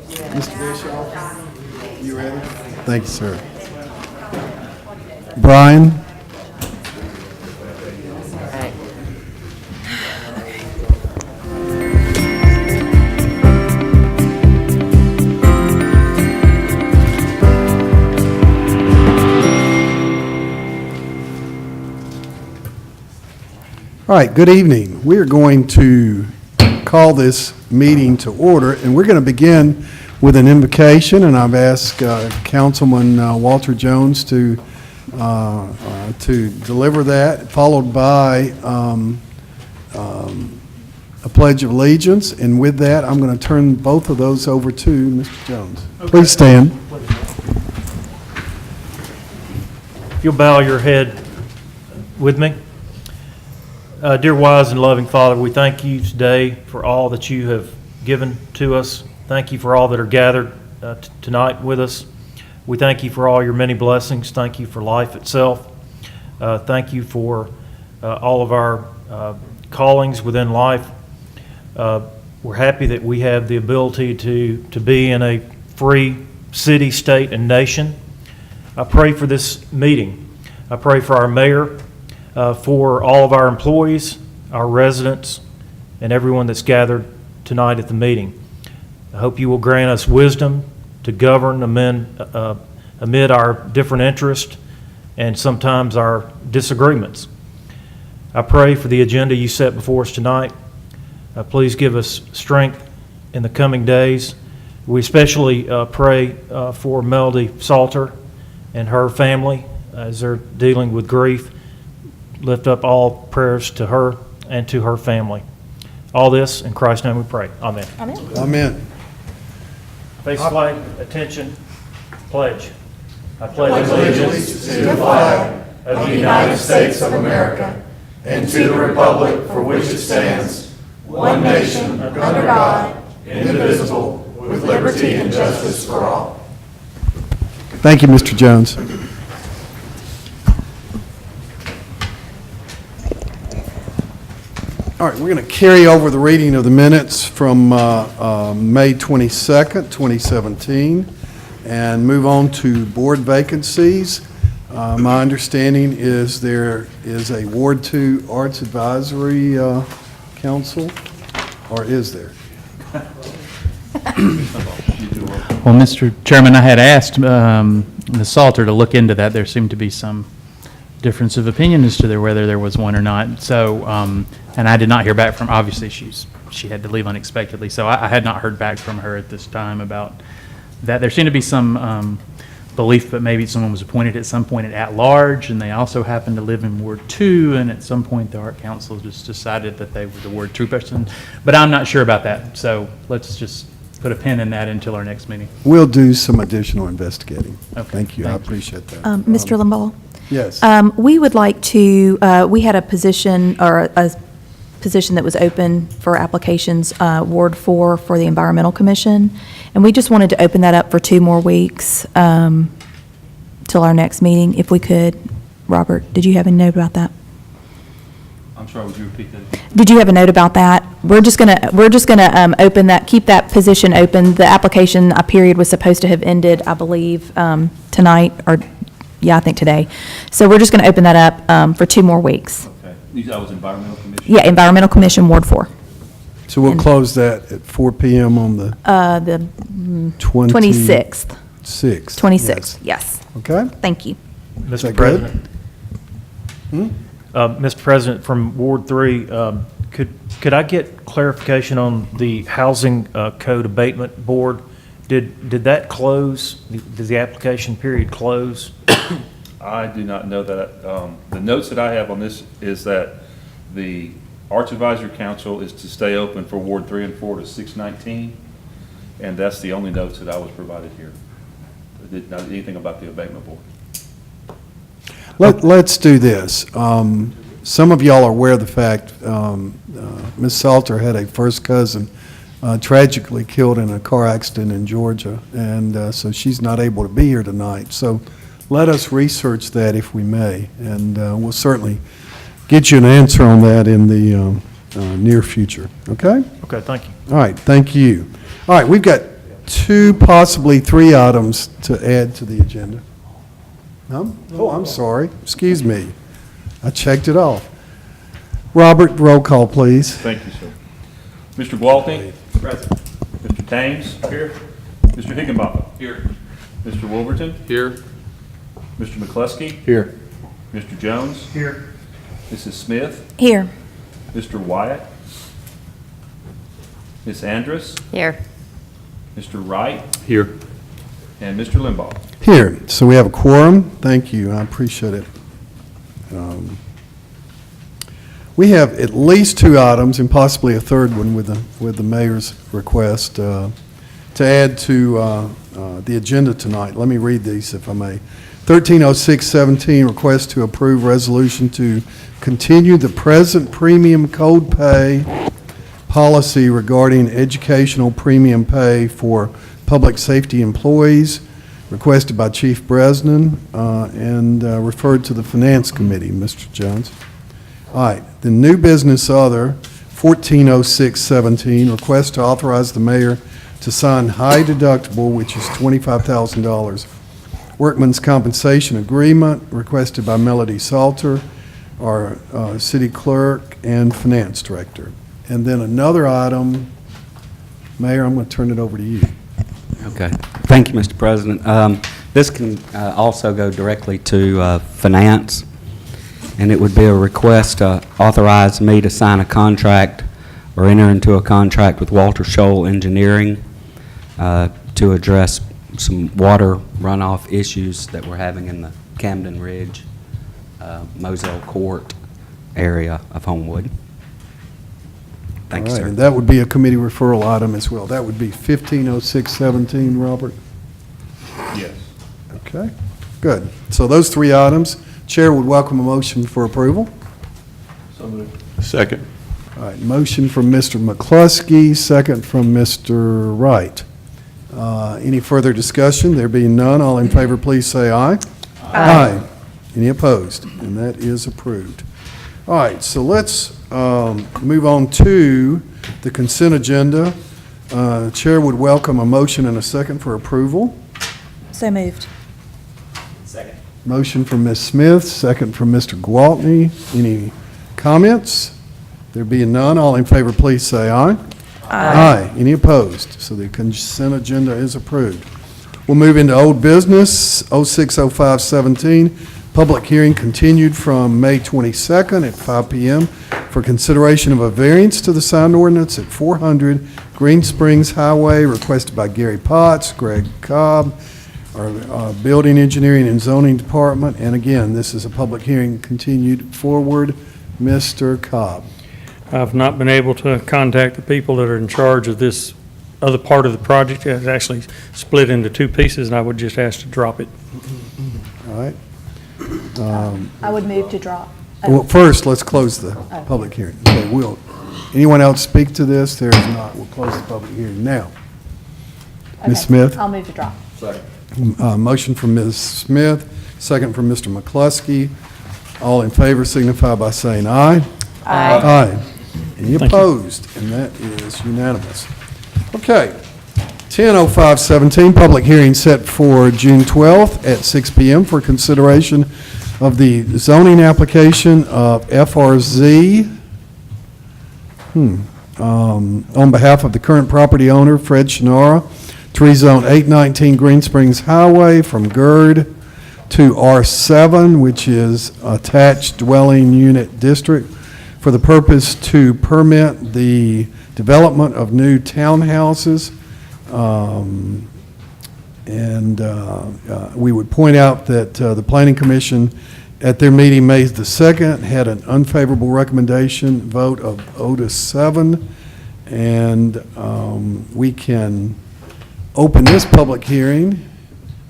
Mr. Bischoff, you ready? Thank you, sir. Brian? All right, good evening. We are going to call this meeting to order, and we're going to begin with an invocation, and I've asked Councilman Walter Jones to deliver that, followed by a Pledge of Allegiance, and with that, I'm going to turn both of those over to Mr. Jones. Okay. Please stand. If you'll bow your head with me. Dear wise and loving Father, we thank you today for all that you have given to us. Thank you for all that are gathered tonight with us. We thank you for all your many blessings. Thank you for life itself. Thank you for all of our callings within life. We're happy that we have the ability to be in a free city, state, and nation. I pray for this meeting. I pray for our mayor, for all of our employees, our residents, and everyone that's gathered tonight at the meeting. I hope you will grant us wisdom to govern amid our different interests and sometimes our disagreements. I pray for the agenda you set before us tonight. Please give us strength in the coming days. We especially pray for Melody Salter and her family as they're dealing with grief. Lift up all prayers to her and to her family. All this in Christ's name we pray. Amen. Amen. Amen. Face flag, attention, pledge. I pledge allegiance to the flag of the United States of America and to the republic for which it stands, one nation, under God, indivisible, with liberty and justice for all. Thank you, Mr. Jones. All right, we're going to carry over the reading of the minutes from May 22nd, 2017, and move on to board vacancies. My understanding is there is a Ward 2 Arts Advisory Council, or is there? Well, Mr. Chairman, I had asked Ms. Salter to look into that. There seemed to be some difference of opinion as to whether there was one or not. So, and I did not hear back from, obviously she had to leave unexpectedly, so I had not heard back from her at this time about that. There seemed to be some belief that maybe someone was appointed at some point at large, and they also happened to live in Ward 2, and at some point the Art Council just decided that they were the Ward 2 person. But I'm not sure about that, so let's just put a pin in that until our next meeting. We'll do some additional investigating. Okay. Thank you. I appreciate that. Mr. Limbaugh? Yes. We would like to, we had a position that was open for applications, Ward 4 for the Environmental Commission, and we just wanted to open that up for 2 more weeks till our next meeting, if we could. Robert, did you have a note about that? I'm sorry, would you repeat that? Did you have a note about that? We're just gonna open that, keep that position open. The application period was supposed to have ended, I believe, tonight, or yeah, I think today. So we're just going to open that up for 2 more weeks. Okay. That was Environmental Commission? Yeah, Environmental Commission, Ward 4. So we'll close that at 4 p.m. on the 26th. 26th. Yes. Okay. Thank you. Mr. President. Mr. President, from Ward 3, could I get clarification on the Housing Code Abatement Board? Did that close? Did the application period close? I do not know that. The notes that I have on this is that the Arts Advisory Council is to stay open for Ward 3 and 4 to 6/19, and that's the only notes that I was provided here. Not anything about the abatement board. Let's do this. Some of y'all are aware of the fact Ms. Salter had a first cousin tragically killed in a car accident in Georgia, and so she's not able to be here tonight. So let us research that if we may, and we'll certainly get you an answer on that in the near future. Okay? Okay, thank you. All right, thank you. All right, we've got 2, possibly 3 items to add to the agenda. No? Oh, I'm sorry. Excuse me. I checked it off. Robert, roll call, please. Thank you, sir. Mr. Gwaltney? Present. Mr. Thames? Here. Mr. Higginbotham? Here. Mr. Wolverton? Here. Mr. McCluskey? Here. Mr. Jones? Here. Mrs. Smith? Here. Mr. Wyatt? Ms. Andrus? Here. Mr. Wright? Here. And Mr. Limbaugh. Here, so we have a quorum. Thank you, I appreciate it. We have at least 2 items and possibly a third one with the mayor's request to add to the agenda tonight. Let me read these if I may. 130617, request to approve resolution to continue the present premium code pay policy regarding educational premium pay for public safety employees, requested by Chief Bresnan and referred to the Finance Committee. Mr. Jones. All right, the new business other, 140617, request to authorize the mayor to sign high deductible, which is $25,000, workman's compensation agreement requested by Melody Salter, our city clerk and finance director. And then another item, Mayor, I'm going to turn it over to you. Okay. Thank you, Mr. President. This can also go directly to finance, and it would be a request to authorize me to sign a contract or enter into a contract with Walter Scholl Engineering to address some water runoff issues that we're having in the Camden Ridge, Moselle Court area of Homewood. Thank you, All right, sir. and that would be a committee referral item as well. That would be 150617, Robert? Yes. Okay, good. So those 3 items, Chair would welcome a motion for approval. Second. All right, motion from Mr. McCluskey, second from Mr. Wright. Any further discussion? There being none, all in favor, please say aye. Aye. Any opposed? And that is approved. All right, so let's move on to the consent agenda. Chair would welcome a motion and a second for approval. So moved. Motion from Ms. Smith, second from Mr. Gwaltney. Any comments? There being none, all in favor, please say aye. Aye. Any opposed? So the consent agenda is approved. We'll move into old business, 060517. Public hearing continued from May 22nd at 5 p.m. for consideration of a variance to the sign ordinance at 400 Green Springs Highway, requested by Gary Potts, Greg Cobb, our Building Engineering and Zoning Department. And again, this is a public hearing continued forward. Mr. Cobb. I've not been able to contact the people that are in charge of this other part of the project. It's actually split into 2 pieces, and I would just ask to drop it. All right. I would move to drop. Well, first, let's close the public hearing. Okay, anyone else speak to this? There is not. We'll close the public hearing now. Ms. Smith? I'll move to drop. Motion from Ms. Smith, second from Mr. McCluskey. All in favor signify by saying aye. Aye. Aye. Any opposed? And that is unanimous. Okay. 10:05:17, public hearing set for June 12th at 6 p.m. for consideration of the zoning application of FRZ on behalf of the current property owner, Fred Shinara, to rezone 819 Green Springs Highway from GERD to R7, which is Attached Dwelling Unit District, for the purpose to permit the development of new townhouses. We would point out that the Planning Commission, at their meeting May the 2nd, had an unfavorable recommendation vote of 0-7, and we can open this public hearing.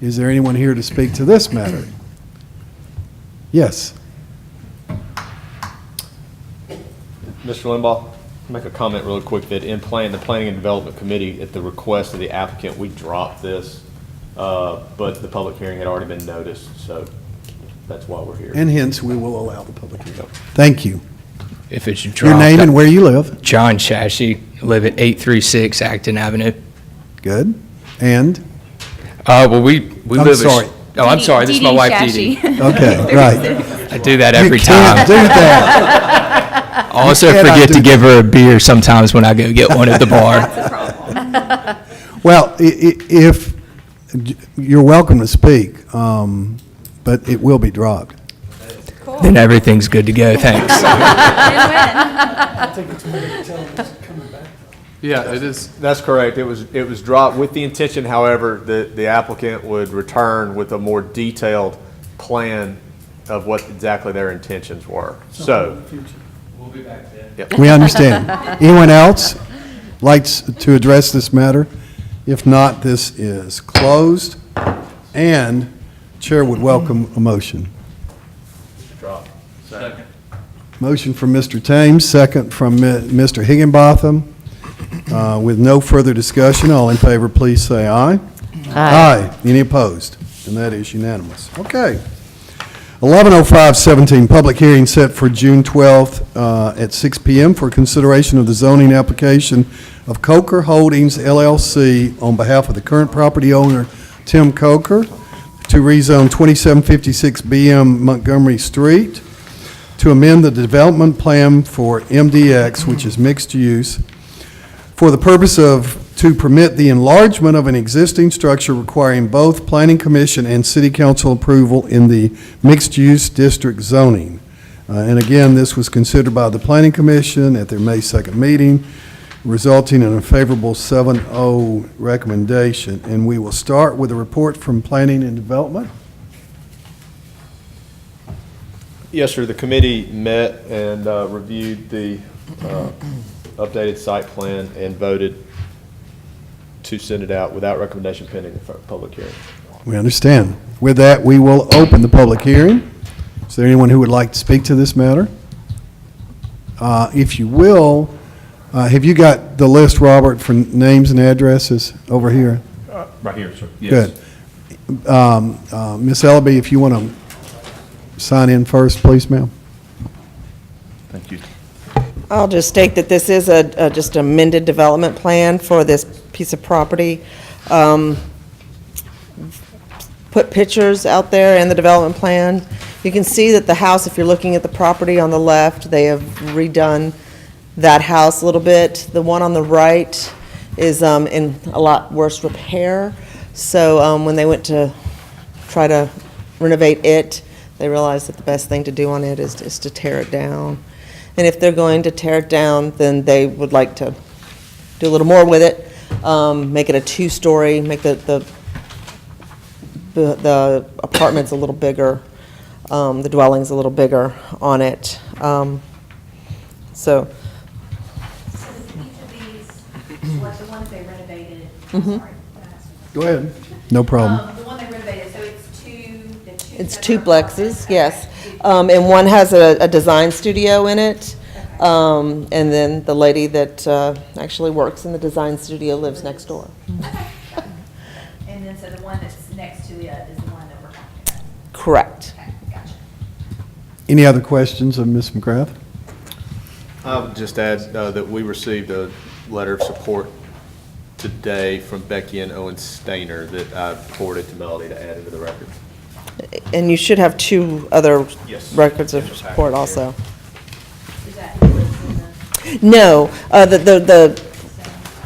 Is there anyone here to speak to this matter? Yes. Mr. Limbaugh, make a comment really quick that in the Planning and Development Committee, at the request of the applicant, we dropped this, but the public hearing had already been noticed, so that's why we're here. And hence, we will allow the public hearing. Thank you. If it's dropped. Your name and where you live. John Chashy, live at 836 Acton Avenue. Good. And? Well, we I'm live. sorry. Oh, I'm sorry. This is my wife, Dee Dee. Okay, right. I do that You every can't time. do that. I also cannot forget do to that. give her a beer sometimes when I go get one at the bar. Well, if, you're welcome to speak, but it will be dropped. Then everything's good to go. Thanks. Yeah, it is. That's correct. It was dropped with the intention, however, that the applicant would return with a more detailed plan of what exactly their intentions were. So, We understand. Anyone else likes to address this matter? If not, this is closed, and Chair would welcome a motion. Motion from Mr. Thames, second from Mr. Higginbotham. With no further discussion, all in favor, please say aye. Aye. Any opposed? And that is unanimous. Okay. 11:05:17, public hearing set for June 12th at 6 p.m. for consideration of the zoning application of Coker Holdings LLC on behalf of the current property owner, Tim Coker, to rezone 2756 BM Montgomery Street, to amend the development plan for MDX, which is mixed use, for the purpose of, to permit the enlargement of an existing structure requiring both Planning Commission and City Council approval in the mixed-use district zoning. And again, this was considered by the Planning Commission at their May 2nd meeting, resulting in a favorable 7-0 recommendation. And we will start with a report from Planning and Development. yes, sir, the committee met and reviewed the updated site plan and voted to send it out without recommendation pending the public hearing. We understand. With that, we will open the public hearing. Is there anyone who would like to speak to this matter? If you will, have you got the list, Robert, for names and addresses over here? Right here, sir. Yes. Good. Ms. Ellaby, if you want to sign in first, please, ma'am. Thank you. I'll just state that this is just amended development plan for this piece of property. Put pictures out there in the development plan. You can see that the house, if you're looking at the property on the left, they have redone that house a little bit. The one on the right is in a lot worse repair. So when they went to try to renovate it, they realized that the best thing to do on it is to tear it down. And if they're going to tear it down, then they would like to do a little more with it, make it a two-story, make the apartments a little bigger, the dwellings a little bigger on it. So Each of these, like the ones they renovated, sorry, can I ask you? Go ahead. No problem. The one they renovated, so it's it's two plexes, yes. And one has a design studio in it. And then the lady that actually works in the design studio lives next door. And then, so the one that's next to it is the one that we're talking about? Correct. Okay, gotcha. Any other questions of Ms. McGrath? I would just add that we received a letter of support today from Becky and Owen Stainer that I forwarded to Melody to add into the record. And you should have two other Yes. records of In the packet support here. also. Is that who lives in the? No, the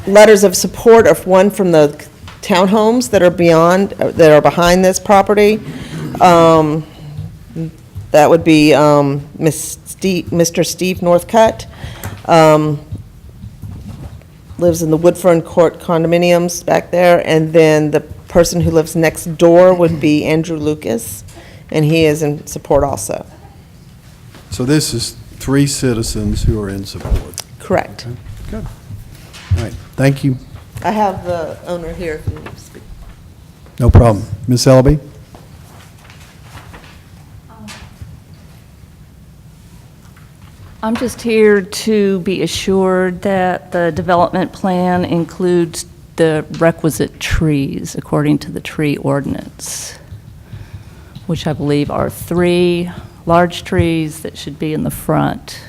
letters of support are one from the townhomes that are behind this property. That would be Mr. Steve Northcutt. Lives in the Woodfern Court condominiums back there. And then the person who lives next door would be Andrew Lucas, and he is in support also. So this is 3 citizens who are in support. Correct. Good. All right, thank you. I have the owner here if you need to speak. No problem. Ms. Ellaby? I'm just here to be assured that the development plan includes the requisite trees according to the tree ordinance, which I believe are 3 large trees that should be in the front.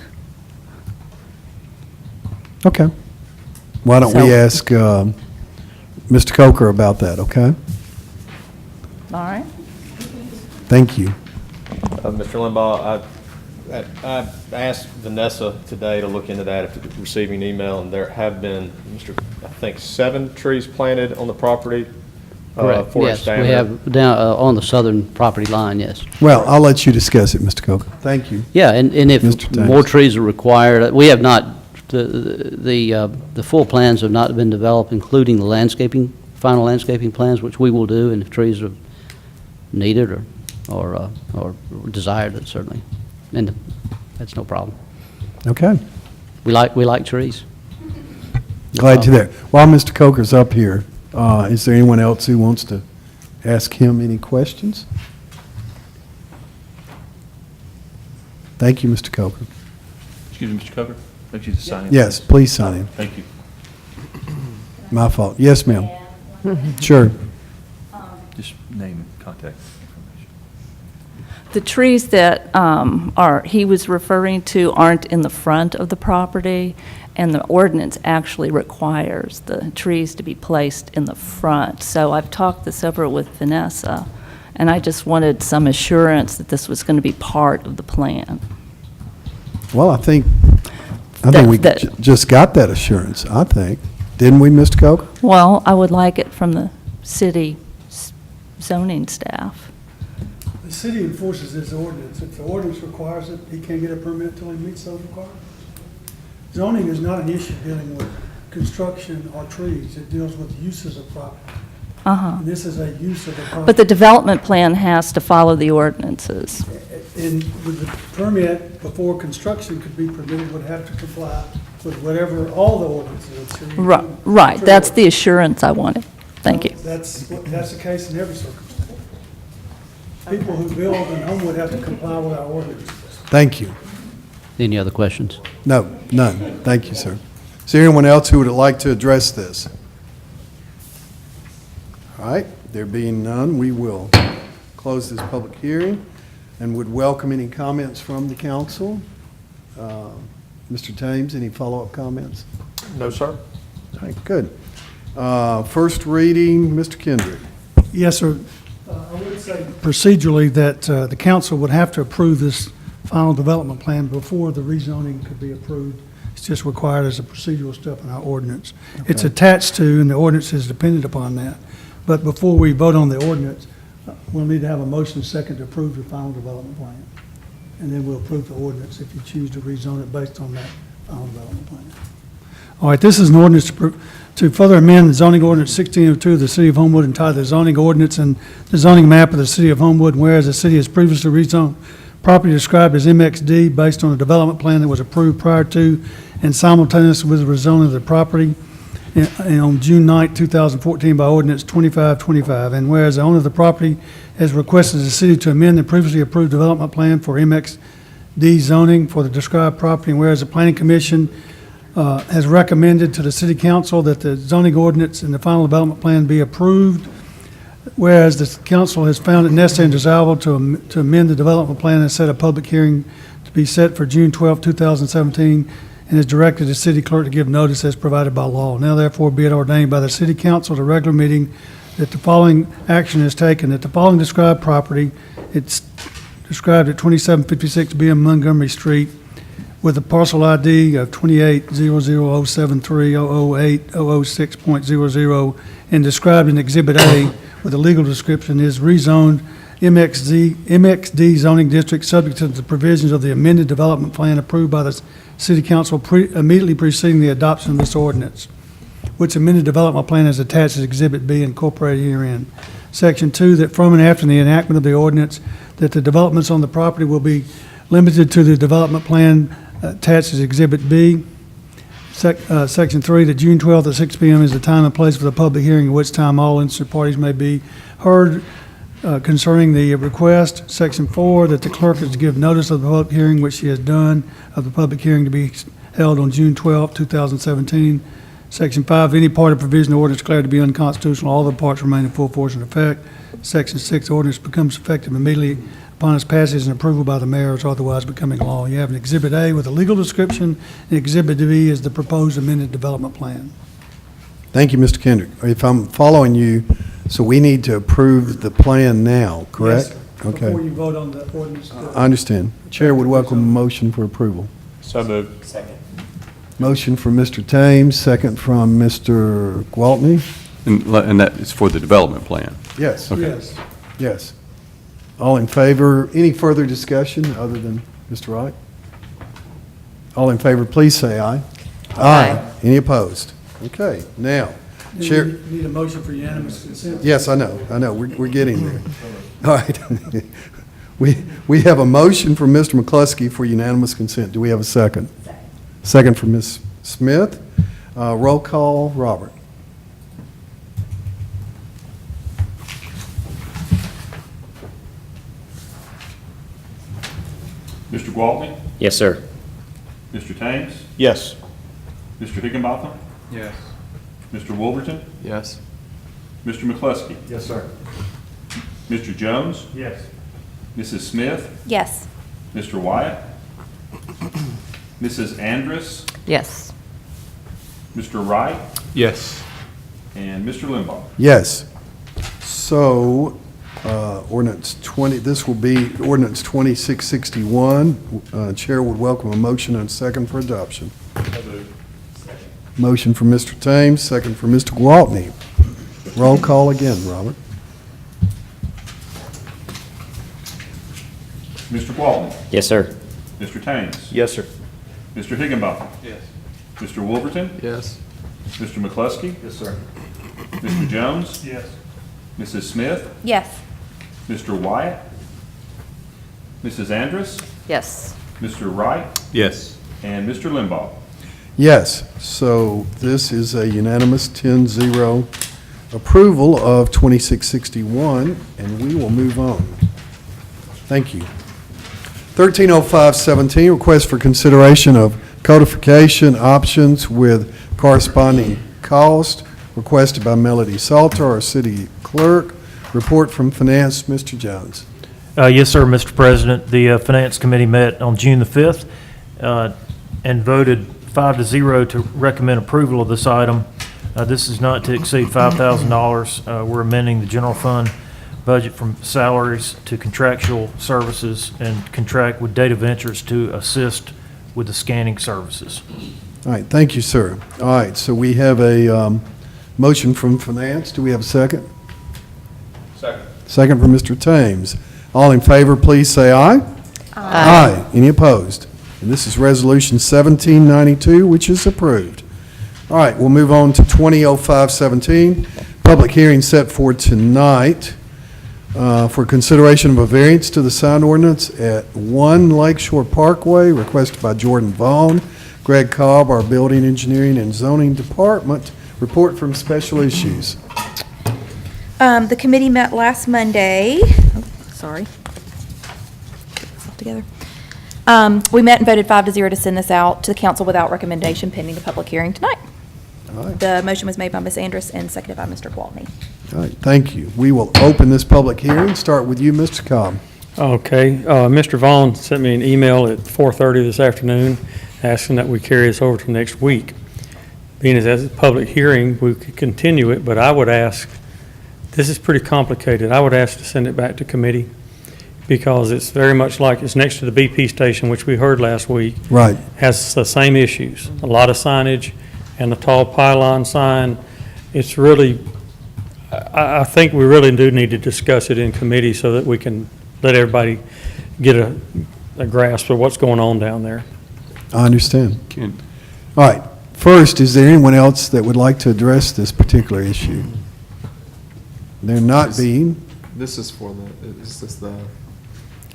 Okay. Why don't we So- ask Mr. Mr. Coker about that, okay? All right. Thank you. Mr. Limbaugh, I asked Vanessa today to look into that if receiving an email, and there have been, I think, 7 trees planted on the property. Correct, For yes, its we diameter. have down on the southern property line, yes. Well, I'll let you discuss it, Mr. Coker. Thank you. Yeah, and if Mr. Thames. more trees are required, we have not, the full plans have not been developed, including the landscaping, final landscaping plans, which we will do, and if trees are needed or desired, that's certainly, and that's no problem. Okay. We like trees. Glad to hear that. While Mr. Coker's up here, is there anyone else who wants to ask him any questions? Thank you, Mr. Coker. Excuse me, Mr. Coker, don't you just sign in? Yes, please sign in. Thank you. My fault. Yes, ma'am. Sure. Just name and contact information. The trees that he was referring to aren't in the front of the property, and the ordinance actually requires the trees to be placed in the front. So I've talked this over with Vanessa, and I just wanted some assurance that this was going to be part of the plan. Well, I think we That- just got that assurance, I think. Didn't we, Mr. Coker? Well, I would like it from the city zoning staff. The city enforces its ordinance. If the ordinance requires it, he can't get a permit until he meets those requirements. Zoning is not an issue dealing with construction or trees. It deals with uses of property. Uh-huh. And this is a use of the property. But the development plan has to follow the ordinances. And with the permit before construction could be permitted would have to comply with whatever, all the ordinances. So you Right, can right, that's the control assurance I wanted. Thank it. you. That's the case in every circumstance. People who build in Homewood have to comply with our ordinances. Thank you. Any other questions? No, none. Thank you, sir. Is there anyone else who would like to address this? All right, there being none, we will close this public hearing and would welcome any comments from the council. Mr. Thames, any follow-up comments? No, sir. All right, good. First reading, Mr. Kendrick. Yes, sir. I would say procedurally that the council would have to approve this final development plan before the rezoning could be approved. It's just required as a procedural step in our ordinance. It's attached to, and the ordinance is dependent upon that. But before we vote on the ordinance, we'll need to have a motion second to approve the final development plan. And then we'll approve the ordinance if you choose to rezone it based on that final development plan. All right, this is an ordinance to further amend the zoning ordinance 1602 of the City of Homewood entitled the zoning ordinance and the zoning map of the City of Homewood, and whereas the city has previously rezoned property described as MXD based on a development plan that was approved prior to and simultaneous with the rezoning of the property on June 9, 2014 by ordinance 2525. And whereas the owner of the property has requested the city to amend the previously approved development plan for MXD zoning for the described property, and whereas the planning commission has recommended to the city council that the zoning ordinance and the final development plan be approved, whereas the council has found it necessary and desirable to amend the development plan and set a public hearing to be set for June 12, 2017, and has directed the city clerk to give notice as provided by law. Now therefore be it ordained by the city council at a regular meeting that the following action is taken, that the following described property, it's described at 2756 BM Montgomery Street, with a parcel ID of 28000730080006.00 and described in Exhibit A with a legal description is rezoned MXD zoning district subject to the provisions of the amended development plan approved by the City Council immediately preceding the adoption of this ordinance, which amended development plan is attached as Exhibit B incorporated herein. Section 2, that from and after the enactment of the ordinance, that the developments on the property will be limited to the development plan attached as Exhibit B. Section 3, that June 12th at 6 p.m. is the time and place for the public hearing, at which time all interested parties may be heard concerning the request. Section 4, that the clerk is to give notice of the public hearing, which she has done, of the public hearing to be held on June 12, 2017. Section 5, any part of provision of ordinance declared to be unconstitutional, all the parts remain in full force and effect. Section 6, ordinance becomes effective immediately upon its passage and approval by the mayor, or otherwise becoming law. You have an Exhibit A with a legal description, and Exhibit B is the proposed amended development plan. Thank you, Mr. Kendrick. If I'm following you, so we need to approve the plan now, correct? Yes, Okay. before you vote on the ordinance. I understand. Chair would welcome a motion for approval. So moved. Motion from Mr. Thames, second from Mr. Gwaltney. And that is for the development plan? Yes. Yes. Yes. All in favor? Any further discussion other than Mr. Wright? All in favor, please say aye. Aye. Any opposed? Okay, now, Chair. You need a motion for unanimous consent. Yes, I know, we're getting there. All right. We have a motion from Mr. McCluskey for unanimous consent. Do we have a second? Second from Ms. Smith. Roll call, Robert. Mr. Gwaltney? Yes, sir. Mr. Thames? Yes. Mr. Higginbotham? Yes. Mr. Wolverton? Yes. Mr. McCluskey? Yes, sir. Mr. Jones? Yes. Mrs. Smith? Yes. Mr. Wyatt? Mrs. Andrus? Yes. Mr. Wright? Yes. And Mr. Limbaugh? Yes. So, ordinance 20, this will be ordinance 2661. Chair would welcome a motion and a second for adoption. Motion from Mr. Thames, second from Mr. Gwaltney. Roll call again, Robert. Mr. Gwaltney? Yes, sir. Mr. Thames? Yes, sir. Mr. Higginbotham? Yes. Mr. Wolverton? Yes. Mr. McCluskey? Yes, sir. Mr. Jones? Yes. Mrs. Smith? Yes. Mr. Wyatt? Mrs. Andrus? Yes. Mr. Wright? Yes. And Mr. Limbaugh? Yes, so this is a unanimous 10-0 approval of 2661, and we will move on. Thank you. 130517, request for consideration of codification options with corresponding cost, requested by Melody Salter, our city clerk. Report from Finance, Mr. Jones. Yes, sir, Mr. President. The Finance Committee met on June the 5th and voted 5-0 to recommend approval of this item. This is not to exceed $5,000. We're amending the general fund budget from salaries to contractual services and contract with Data Ventures to assist with the scanning services. All right, thank you, sir. All right, so we have a motion from Finance. Do we have a second? Second. Second from Mr. Thames. All in favor, please say aye. Aye. Any opposed? And this is Resolution 1792, which is approved. All right, we'll move on to 200517. Public hearing set for tonight for consideration of a variance to the sign ordinance at 1 Lakeshore Parkway, requested by Jordan Vaughn. Greg Cobb, our Building Engineering and Zoning Department. Report from Special Issues. The committee met last Monday. Oh, sorry. Get this all together. We met and voted 5-0 to send this out to the council without recommendation pending the public hearing tonight. All right. The motion was made by Ms. Andrus and seconded by Mr. Gwaltney. All right, thank you. We will open this public hearing. Start with you, Mr. Cobb. Okay, Mr. Vaughn sent me an email at 4:30 this afternoon asking that we carry this over to next week. Being as a public hearing, we could continue it, but I would ask, this is pretty complicated, I would ask to send it back to committee because it's very much like it's next to the BP station, which we heard last week. Right. Has the same issues, a lot of signage and the tall pylon sign. It's really, I think we really do need to discuss it in committee so that we can let everybody get a grasp of what's going on down there. I understand. Can- All right. First, is there anyone else that would like to address this particular issue? There not being? This is for the, is this the?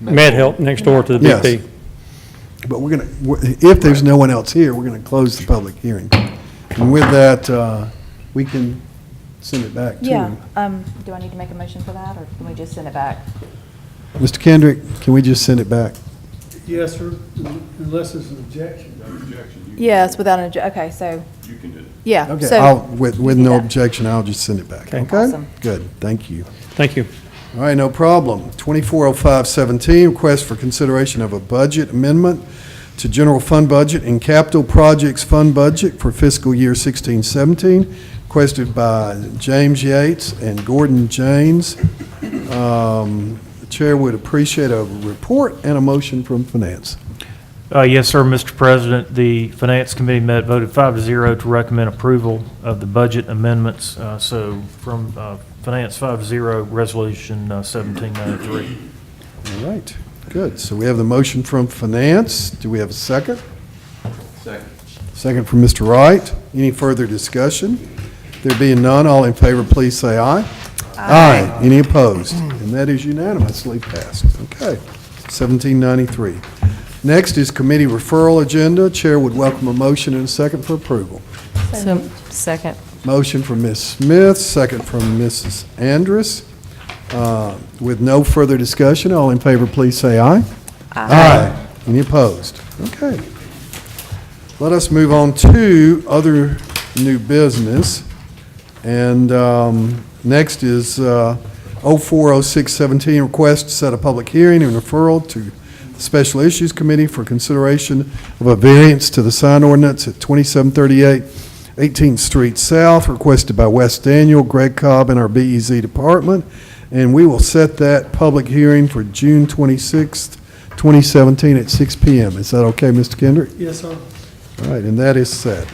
MedHelp next door to the Yes. BP. But we're going to, if there's no one else here, we're going to close the public hearing. And with that, we can send it back to you. Yeah, do I need to make a motion for that, or can we just send it back? Mr. Kendrick, can we just send it back? Yes, sir, unless there's an objection. Yes, without an, okay, so, You can do it. yeah. Okay, so- with do no that. objection, I'll just send it back. Okay. Okay? Awesome. Good, thank you. Thank you. All right, no problem. 240517, request for consideration of a budget amendment to general fund budget and capital projects fund budget for fiscal year 16-17. requested by James Yates and Gordon James. The chair would appreciate a report and a motion from finance. Yes, sir, Mr. President. The Finance Committee voted 5-0 to recommend approval of the budget amendments. So from Finance 5-0, Resolution 1793. All right, good. So we have the motion from finance. Do we have a second? Second. Second from Mr. Wright. Any further discussion? There being none, all in favor, please say aye. Aye. Any opposed? And that is unanimously passed. Okay, 1793. Next is committee referral agenda. Chair would welcome a motion and a second for approval. Second. Motion from Ms. Smith, second from Mrs. Andrus. With no further discussion, all in favor, please say aye. Aye. Any opposed? Okay. Let us move on to other new business. And next is 040617, request to set a public hearing and referral to the Special Issues Committee for consideration of a variance to the sign ordinance at 2738 18th Street South, requested by Wes Daniel, Greg Cobb, and our BEZ department. And we will set that public hearing for June 26th, 2017 at 6 p.m. Is that okay, Mr. Kendrick? Yes, sir. All right, and that is set.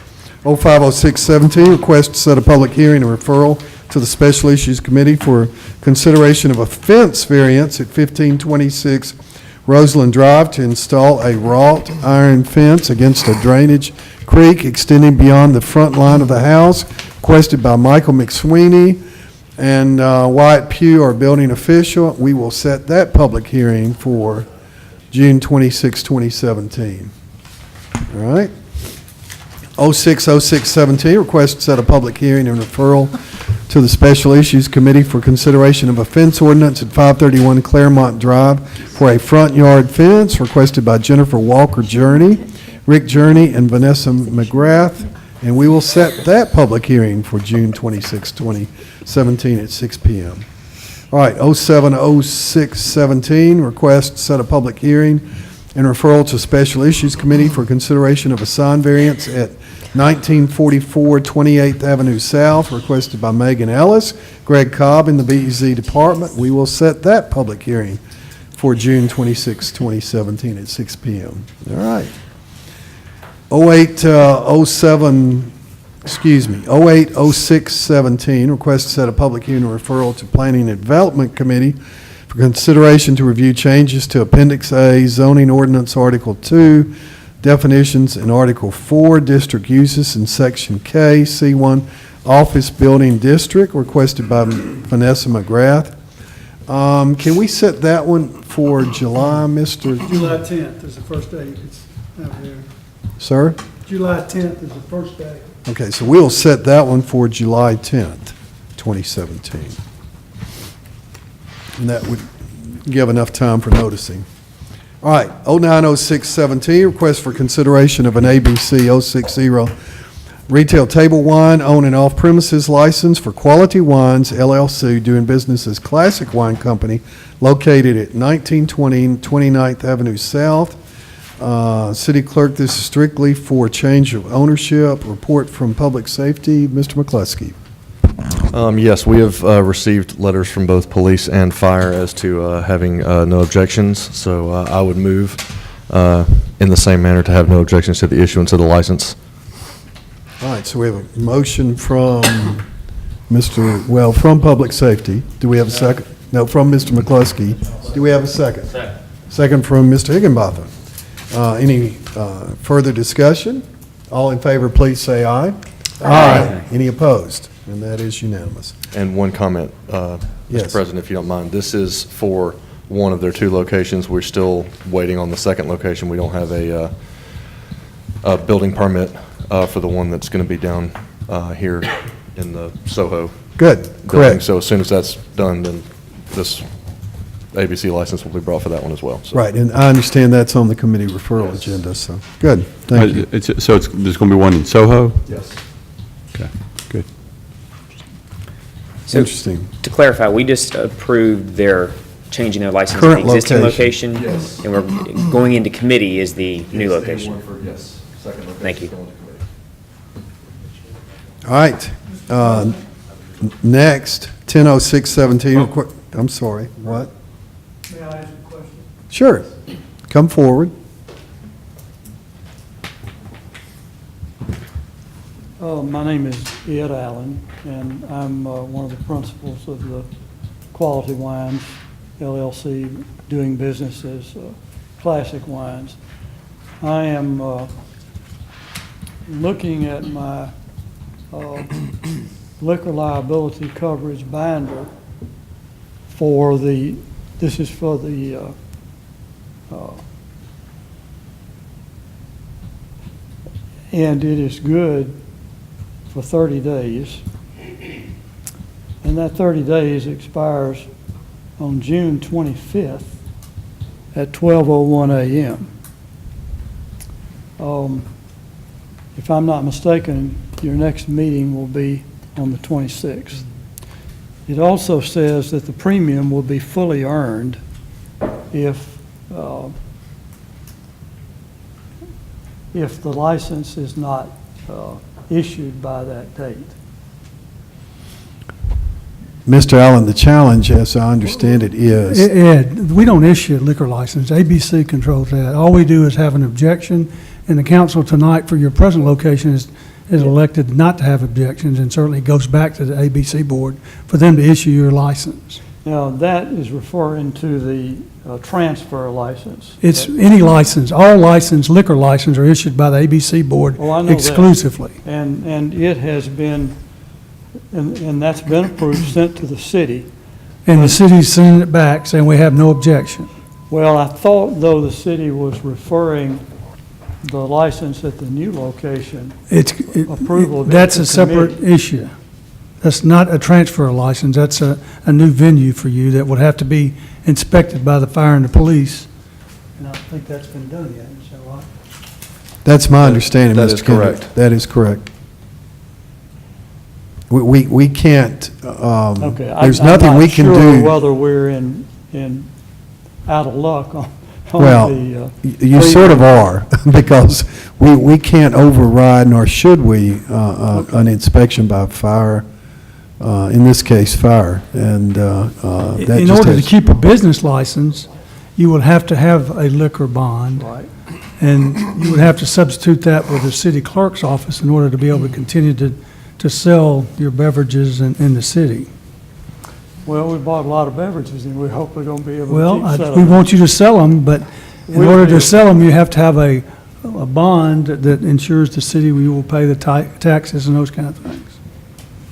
050617, request to set a public hearing and referral to the Special Issues Committee for consideration of a fence variance at 1526 Roseland Drive to install a wrought iron fence against a drainage creek extending beyond the front line of the house, requested by Michael McSweeney and Wyatt Pugh, our building official. We will set that public hearing for June 26, 2017. All right. 060617, request to set a public hearing and referral to the Special Issues Committee for consideration of a fence ordinance at 531 Claremont Drive for a front yard fence, requested by Jennifer Walker Journey, Rick Journey, and Vanessa McGrath. And we will set that public hearing for June 26, 2017 at 6 p.m. All right, 070617, request to set a public hearing and referral to Special Issues Committee for consideration of a sign variance at 1944 28th Avenue South, requested by Megan Ellis, Greg Cobb, in the BEZ department. We will set that public hearing for June 26, 2017 at 6 p.m. All right. 080617, request to set a public hearing and referral to Planning and Development Committee for consideration to review changes to Appendix A, Zoning Ordinance Article 2, definitions in Article 4, District Uses in Section K, C1, Office Building District, requested by Vanessa McGrath. Can we set that one for July, Mr.? July 10th is the first day it's out there. Sir? July 10th is the first day. Okay, so we'll set that one for July 10th, 2017. And that would give enough time for noticing. All right, 090617, request for consideration of an ABC 060 retail table wine on and off premises license for Quality Wines LLC, doing business as Classic Wine Company, located at 1920 29th Avenue South. City Clerk, this is strictly for change of ownership. Report from Public Safety, Mr. McCluskey. Yes, we have received letters from both police and fire as to having no objections, so I would move in the same manner to have no objections to the issuance of the license. All right, so we have a motion from from Public Safety. Do we have a second? No, from Mr. McCluskey. Do we have a second? Second. Second from Mr. Higginbotham. Any further discussion? All in favor, please say aye. Aye. Any opposed? And that is unanimous. And one comment, Yes. Mr. President, if you don't mind. This is for one of their two locations. We're still waiting on the second location. We don't have a building permit for the one that's going to be down here in the Soho. Good, building. correct. So as soon as that's done, then this ABC license will be brought for that one as well. So. Right, and I understand that's on the committee referral agenda, so, good, thank you. There's going to be one in Soho? Yes. Okay, good. So, Interesting. To clarify, we just approved their changing their license to Current the existing location. location? Yes. And we're going into committee is the new location? Yes, second location. Thank you. going to committee. All right, Next, 10:06:17, I'm sorry, what? May I ask a question? Sure, come forward. My name is Ed Allen, and I'm one of the principals of the Quality Wines LLC, doing business as Classic Wines. I am looking at my liquor liability coverage binder for the, this is for the and it is good for 30 days. And that 30 days expires on June 25th at 12:01 a.m. If I'm not mistaken, your next meeting will be on the 26th. It also says that the premium will be fully earned if the license is not issued by that date. Mr. Allen, the challenge, as I understand it, is... Ed, we don't issue a liquor license. ABC controls that. All we do is have an objection, and the council tonight for your present location is elected not to have objections, and certainly goes back to the ABC board for them to issue your license. Now, that is referring to the transfer license. It's any license. All liquor licenses are issued by the ABC board exclusively. And it has been, and that's been approved, sent to the city. And the city's sending it back, saying we have no objection. Well, I thought, though, the city was referring the license at the new location. Approval. That's a separate issue. That's not a transfer license. That's a new venue for you that would have to be inspected by the fire and the police. And I don't think that's been done yet, is that right? That's my understanding, That Mr. is Kendrick. correct. That is correct. We can't, Okay. there's nothing we can I'm not sure do. whether we're in out of luck on Well, the... you sort of are, because we can't override, nor should we, an inspection by fire, in this case, fire, and that In just order to has- keep a business license, you would have to have a liquor bond. Right. And you would have to substitute that with the city clerk's office in order to be able to continue to sell your beverages in the city. Well, we bought a lot of beverages, and we're hopefully going to be able to Well, keep selling we them. want you to sell them, but in We'll order do. to sell them, you have to have a bond that ensures the city we will pay the taxes and those kind of things.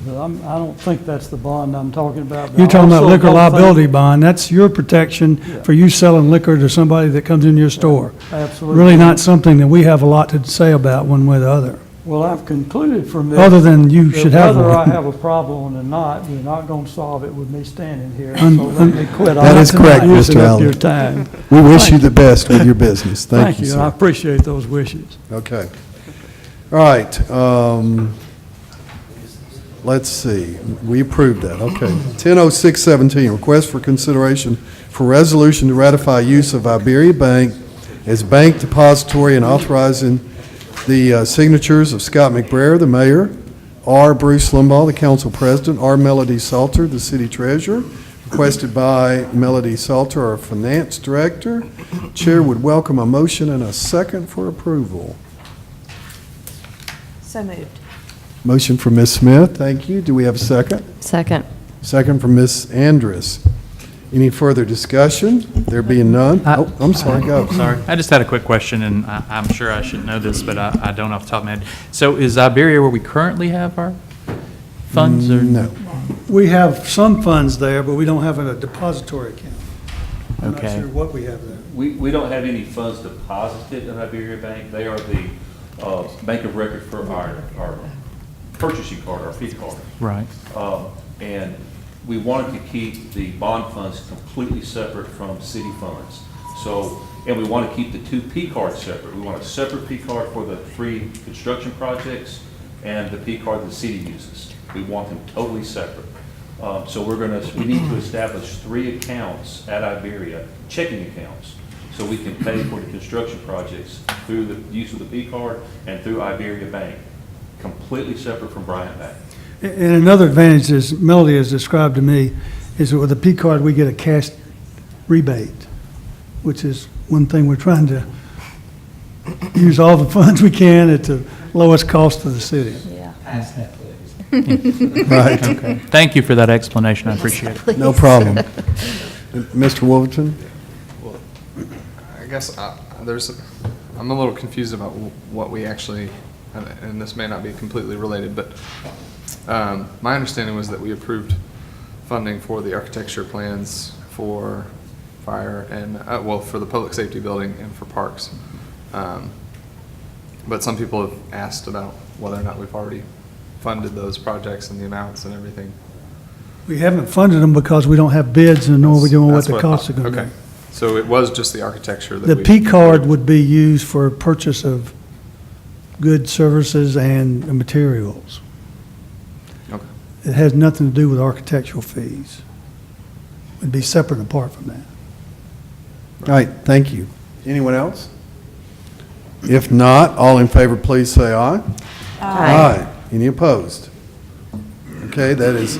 But I don't think that's the bond I'm talking about. but You're I talking about also liquor don't think- liability bond. That's your protection Yeah. for you selling liquor to somebody that comes in your store. Absolutely. Really not something that we have a lot to say about one way or the other. Well, I've concluded from this. Other than you that should have Whether I one. have a problem or not, you're not going to solve it with me standing here. Un- So let me quit. That is correct, Using Mr. up Allen. your time. We wish Thank you the best with your business. Thank you, and I sir. appreciate those wishes. Okay. All right, let's see, we approved that, okay. 10:06:17, request for consideration for resolution to ratify use of Iberia Bank as bank depository and authorizing the signatures of Scott McBrayer, the mayor, R. Bruce Limbaugh, the council president, R. Melody Salter, the city treasurer, requested by Melody Salter, our finance director. Chair would welcome a motion and a second for approval. So moved. Motion from Ms. Smith, thank you. Do we have a second? Second. Second from Ms. Andrus. Any further discussion? There being none? Oh, I'm sorry, go. Sorry, I just had a quick question, and I'm sure I should know this, but I don't off the top of my head. So is Iberia where we currently have our funds, or? No. We have some funds there, but we don't have a depository account. I'm not Okay. sure what we have there. We don't have any funds deposited in Iberia Bank. They are the bank of record for our purchasing card, our P card. Right. And we wanted to keep the bond funds completely separate from city funds. So, and we want to keep the two P cards separate. We want a separate P card for the free construction projects and the P card the city uses. We want them totally separate. So we need to establish 3 accounts at Iberia, checking accounts, so we can pay for the construction projects through the use of the P card and through Iberia Bank, completely separate from Bryant Bank. And another advantage is, Melody has described to me, is that with the P card, we get a cash rebate, which is one thing we're trying to use all the funds we can at the lowest cost to the city. Right. Okay. Thank you for that explanation. I appreciate it. No problem. Mr. Wolverton? I guess I'm a little confused about what we actually, and this may not be completely related, but my understanding was that we approved funding for the architecture plans for fire and, well, for the public safety building and for parks. But some people have asked about whether or not we've already funded those projects and the amounts and everything. We haven't funded them because we don't have bids and nor we don't know what the costs are going to Okay, be. so it was just the architecture that The we. P card would be used for purchase of goods, services, and materials. Okay. It has nothing to do with architectural fees. It'd be separate and apart from that. All right, thank you. Anyone else? If not, all in favor, please say aye. Aye. Any opposed? Okay, that is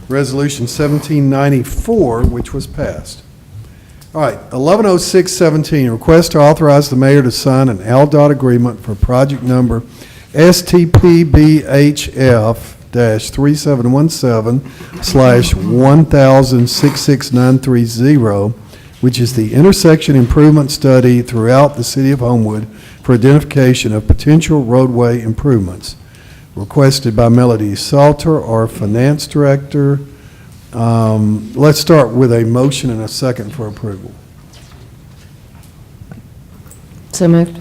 Resolution 1794, which was passed. All right, 110617, request to authorize the mayor to sign an ALDOT agreement for project number STPBHF-3717/1000-66930, which is the intersection improvement study throughout the city of Homewood for identification of potential roadway improvements. Requested by Melody Salter, our finance director. Let's start with a motion and a second for approval. So moved.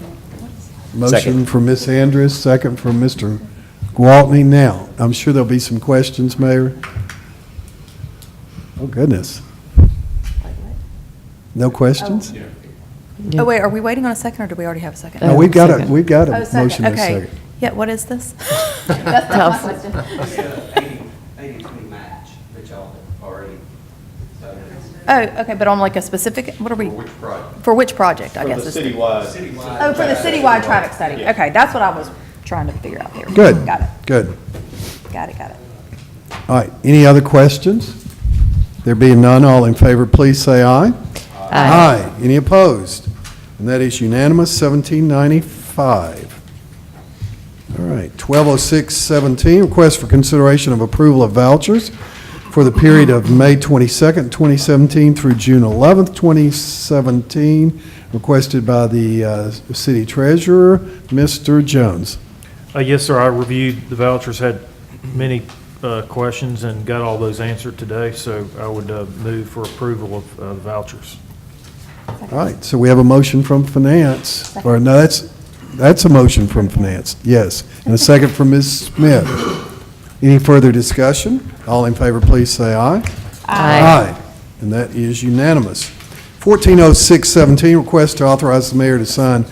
Motion from Ms. Andrus, second from Mr. Gwaltney. Now, I'm sure there'll be some questions, Mayor. Oh, goodness. No questions? Oh, wait, are we waiting on a second, or do we already have a second? No, we've got a Oh, motion and a okay. second. Yeah, what is this? That's tough. 80/20 match that y'all have already. Oh, okay, but on like a specific, what are we? For which project, I guess? For is- the citywide. Oh, for the citywide traffic study. Okay, that's what I was trying to figure out here. Good. Got it, Good. got it, got it. All right, any other questions? There being none, all in favor, please say aye. Aye. Any opposed? And that is unanimous, 1795. All right, 120617, request for consideration of approval of vouchers for the period of May 22nd, 2017 through June 11th, 2017, requested by the city treasurer, Mr. Jones. Yes, sir, I reviewed the vouchers, had many questions, and got all those answered today, so I would move for approval of the vouchers. All right, so we have a motion from finance, or no, that's a motion from finance, yes, and a second from Ms. Smith. Any further discussion? All in favor, please say aye. Aye. And that is unanimous. 140617, request to authorize the mayor to sign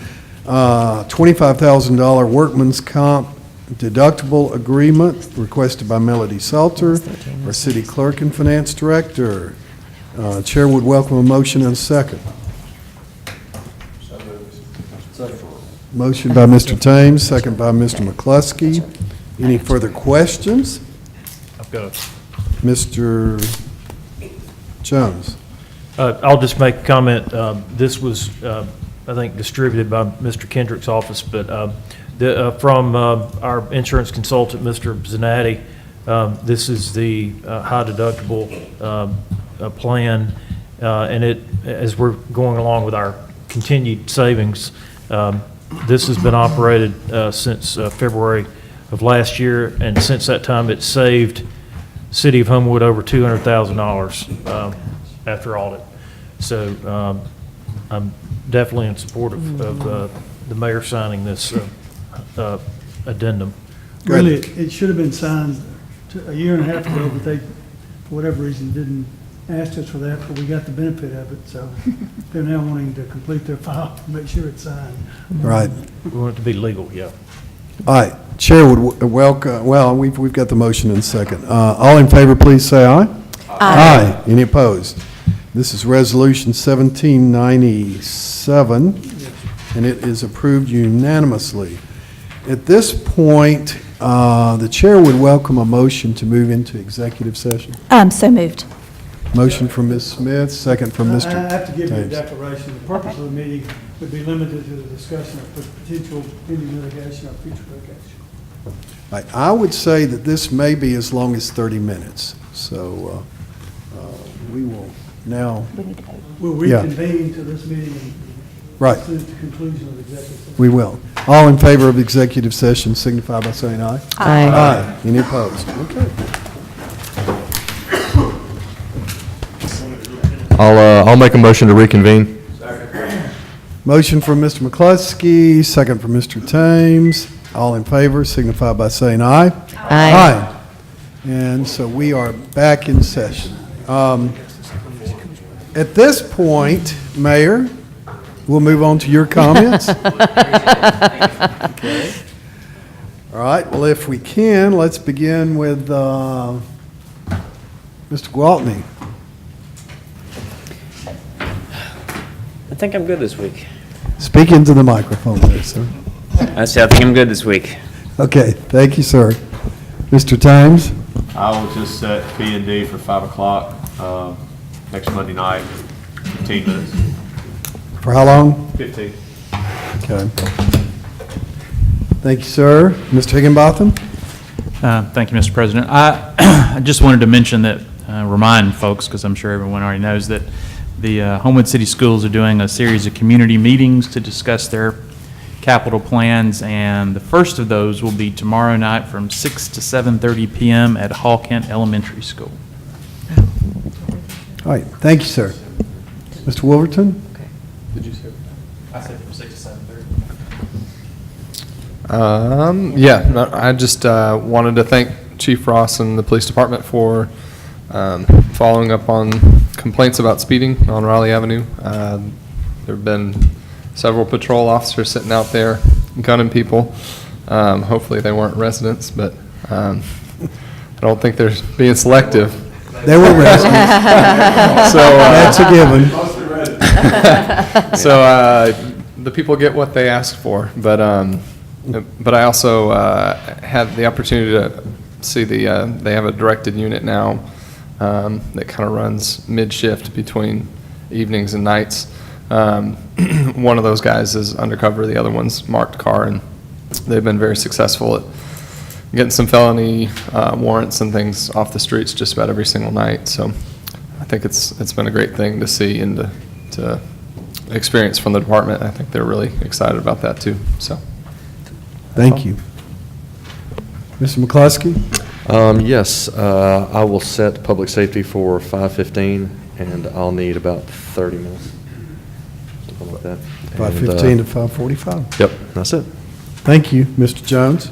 $25,000 workman's comp deductible agreement requested by Melody Salter, our city clerk and finance director. Chair would welcome a motion and a second. Motion by Mr. Thames, second by Mr. McCluskey. Any further questions? I've got Mr. Jones? I'll just make a comment. This was, I think, distributed by Mr. Kendrick's office, but from our insurance consultant, Mr. Zanatti, this is the high deductible plan, and it, as we're going along with our continued savings, this has been operated since February of last year, and since that time, it's saved City of Homewood over $200,000 after audit. So I'm definitely in support of the mayor signing this addendum. Really, it should have been signed a year and a half ago, but they, for whatever reason, didn't ask us for that, but we got the benefit of it, so they're now wanting to complete their file to make sure it's signed. Right. We want it to be legal, yeah. All right, Chair would welcome, well, we've got the motion in second. All in favor, please say aye. Aye. Any opposed? This is Resolution 1797, and it is approved unanimously. At this point, the chair would welcome a motion to move into executive session. So moved. Motion from Ms. Smith, second from Mr. I have to give you a Thames. declaration. The purpose of the meeting would be limited to the discussion of potential pending litigation or future litigation. I would say that this may be as long as 30 minutes, so we will now, We'll Yeah. reconvene to this meeting and Right. to the conclusion of executive session. we will. All in favor of executive session signify by saying aye. Aye. Aye. Any opposed? Okay. I'll make a motion to reconvene. Motion from Mr. McCluskey, second from Mr. Thames. All in favor signify by saying aye. Aye. And so we are back in session. At this point, Mayor, we'll move on to your comments. Okay. All right, well, if we can, let's begin with Mr. Gwaltney. I think I'm good this week. Speak into the microphone there, sir. I think I'm good this week. Okay, thank you, sir. Mr. Thames? I will just set B&D for 5 o'clock next Monday night, 15 minutes. For how long? 15. Okay. Thank you, sir. Mr. Higginbotham? Thank you, Mr. President. I just wanted to mention that, remind folks, because I'm sure everyone already knows, that the Homewood City Schools are doing a series of community meetings to discuss their capital plans, and the first of those will be tomorrow night from 6 to 7:30 p.m. at Hall Kent Elementary School. All right, thank you, sir. Mr. Wolverton? Did you say? I said from 6 to 7:30. I just wanted to thank Chief Ross and the police department for following up on complaints about speeding on Raleigh Avenue. There have been several patrol officers sitting out there gunning people. Hopefully they weren't residents, but I don't think they're being selective. They were residents. So That's a given. So the people get what they ask for, but I also had the opportunity to see they have a directed unit now that kind of runs mid-shift between evenings and nights. One of those guys is undercover, the other one's marked car, and they've been very successful at getting some felony warrants and things off the streets just about every single night. So I think it's been a great thing to see and to experience from the department. I think they're really excited about that too. So Thank you. Mr. McCluskey? Yes, I will set public safety for 5:15, and I'll need about 30 minutes. Something like that. 5:15 to 5:45? Yep, that's it. Thank you. Mr. Jones?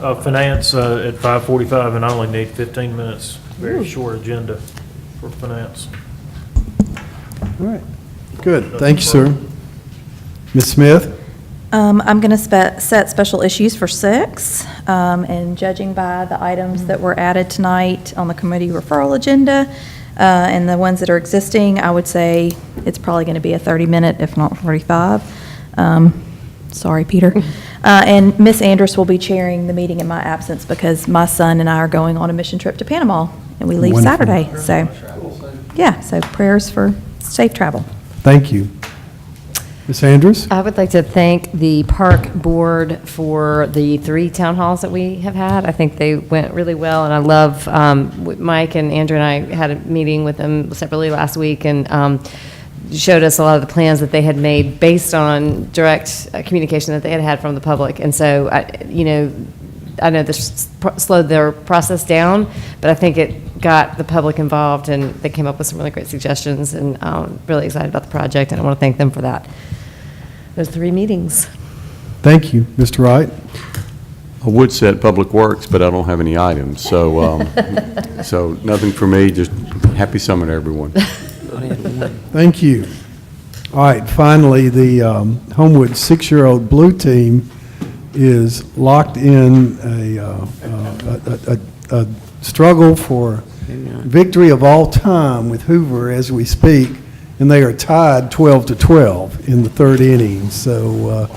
Finance at 5:45, and I only need 15 minutes. Very short agenda for finance. All right. Good. Thank you, sir. Ms. Smith? I'm going to set special issues for 6, and judging by the items that were added tonight on the committee referral agenda, and the ones that are existing, I would say it's probably going to be a 30-minute, if not 45. Sorry, Peter. And Ms. Andrus will be chairing the meeting in my absence because my son and I are going on a mission trip to Panama, and we leave Wonderful. Saturday. So, yeah, so prayers for safe travel. Thank you. Ms. Andrus? I would like to thank the park board for the 3 town halls that we have had. I think they went really well, and I love, Mike and Andrew and I had a meeting with them separately last week, and showed us a lot of the plans that they had made based on direct communication that they had had from the public. And so, I know this slowed their process down, but I think it got the public involved, and they came up with some really great suggestions, and I'm really excited about the project, and I want to thank them for that. Those 3 meetings. Thank you. Mr. Wright? I would set Public Works, but I don't have any items, so, so nothing for me, just happy summer to everyone. Thank you. All right, finally, the Homewood 6-year-old blue team is locked in a struggle for victory of all time with Hoover as we speak, and they are tied 12-12 in the 3rd inning. So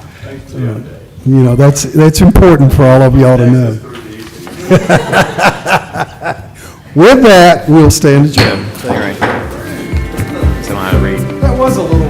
You know, that's important for all of y'all to know. With that, we'll stand adjourned. Right. So I read. That was a little